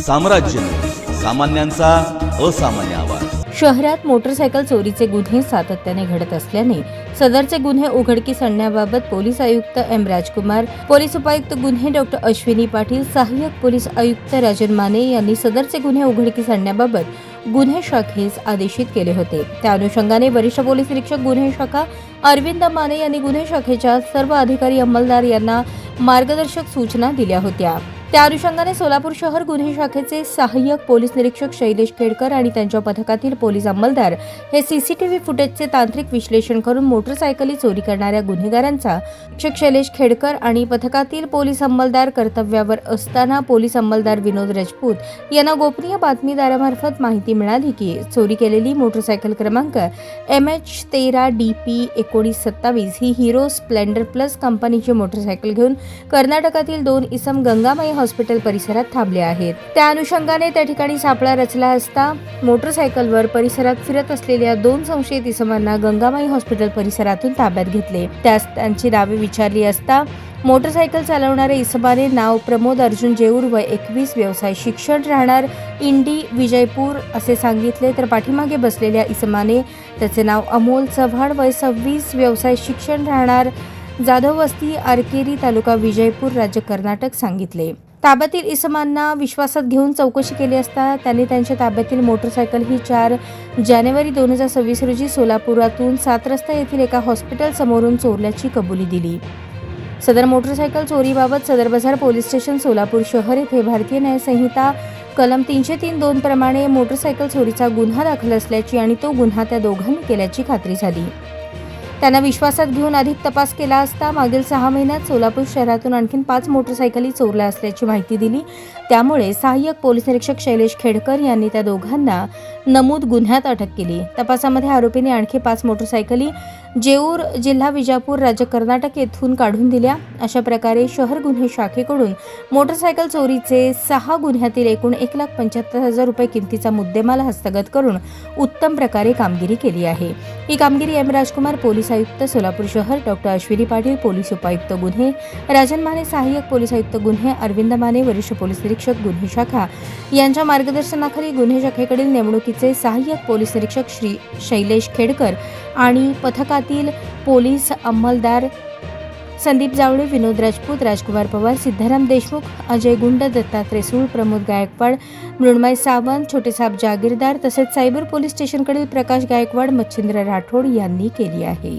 साम्राज्य, सामान्यांचा असामान्य आवाज। शहरात मोटरसायकल चोरीचे गुन्हे सातत्याने घडत असल्याने सदरचे गुन्हे उघडकीस आणण्याबाबत पोलीस आयुक्त एम राजकुमार, पोलीस उपायुक्त गुन्हे डॉक्टर अश्विनी पाटील, सहाय्यक पोलीस आयुक्त राजन माने यांनी सदरचे गुन्हे उघडकीस आणण्याबाबत गुन्हे शाखेस आदेशित केले होते। त्या अनुषंगाने वरिष्ठ पोलीस निरीक्षक गुन्हे शाखा अरविंद माने यांनी गुन्हे शाखेच्या सर्व अधिकारी अंमलदार यांना मार्गदर्शक सूचना दिल्या होत्या। त्या अनुषंगाने सोलापूर शहर गुन्हे शाखेचे सहाय्यक पोलीस निरीक्षक शैलेश खेडकर आणि त्यांच्या पथकातील पोलीस अंमलदार हे सीसीटीव्ही फुटेजचे तांत्रिक विश्लेषण करून मोटरसायकली चोरी करणाऱ्या गुन्हेगारांचा निरीक्षक शैलेश खेडकर आणि पथकातील पोलीस अंमलदार कर्तव्यावर असताना पोलीस अंमलदार विनोद राजपूत यांना गोपनीय बातमीदारामार्फत माहिती मिळाली की चोरी केलेली मोटरसायकल क्रमांक MH13DP 1927 ही हिरो स्प्लेंडर प्लस कंपनीची मोटरसायकल घेऊन कर्नाटकातील 2 इसम गंगामाई हॉस्पिटल परिसरात थांबले आहेत। त्या अनुषंगाने त्या ठिकाणी सापळा रचला असता मोटरसायकलवर परिसरात फिरत असलेल्या 2 संशयित इसमांना गंगामाई हॉस्पिटल परिसरातून ताब्यात घेतले। त्यास त्यांची नावे विचारली असता मोटरसायकल चालवणाऱ्या इसमाने नाव प्रमोद अर्जुन जेऊर वय 21, व्यवसाय शिक्षण, राहणार इंडी विजयपूर असे सांगितले, तर पाठीमागे बसलेल्या इसमाने त्याचे नाव अमोल चव्हाण वय 26, व्यवसाय शिक्षण, राहणार जाधव वस्ती आरकेरी तालुका विजयपूर राज्य कर्नाटक सांगितले। ताब्यातील इसमांना विश्वासात घेऊन चौकशी केली असता त्यांनी त्यांच्या ताब्यातील मोटरसायकल ही 4 जानेवारी 2026 रोजी सोलापुरातून 7 रस्ता येथील एका हॉस्पिटल समोरून चोरल्याची कबुली दिली। सदर मोटरसायकल चोरीबाबत सदर बाजार पोलीस स्टेशन सोलापूर शहर येथे भारतीय न्याय संहिता कलम 303(2) प्रमाणे मोटरसायकल चोरीचा गुन्हा दाखल असल्याची आणि तो गुन्हा त्या दोघांनी केल्याची खात्री झाली। त्यांना विश्वासात घेऊन अधिक तपास केला असता मागील 6 महिन्यात सोलापूर शहरातून आणखी 5 मोटरसायकली चोरल्या असल्याची माहिती दिली। त्यामुळे सहाय्यक पोलीस निरीक्षक शैलेश खेडकर यांनी त्या दोघांना नमूद गुन्ह्यात अटक केली। तपासामध्ये आरोपींनी आणखी 5 मोटरसायकली जेऊर जिल्हा विजापूर राज्य कर्नाटक येथून काढून दिल्या। अशा प्रकारे शहर गुन्हे शाखेकडून मोटरसायकल चोरीचे 6 गुन्ह्यातील एकूण 1,75,000 रुपये किमतीचा मुद्देमाल हस्तगत करून उत्तम प्रकारे कामगिरी केली आहे। ही कामगिरी एम राजकुमार पोलीस आयुक्त सोलापूर शहर, डॉक्टर अश्विनी पाटील पोलीस उपायुक्त गुन्हे, राजन माने सहाय्यक पोलीस आयुक्त गुन्हे, अरविंद माने वरिष्ठ पोलीस निरीक्षक गुन्हे शाखा यांच्या मार्गदर्शनाखाली गुन्हे शाखेकडील नेमणुकीचे सहाय्यक पोलीस निरीक्षक श्री शैलेश खेडकर आणि पथकातील पोलीस अंमलदार संदीप जावळे, विनोद राजपूत, राजकुमार पवार, सिद्धाराम देशमुख, अजय गुंड, दत्तात्रय सूळ, प्रमोद गायकवाड, मृण्मय सावंत, छोटेसाहेब जागीरदार तसेच सायबर पोलीस स्टेशनकडील प्रकाश गायकवाड, मच्छिंद्र राठोड यांनी केली आहे।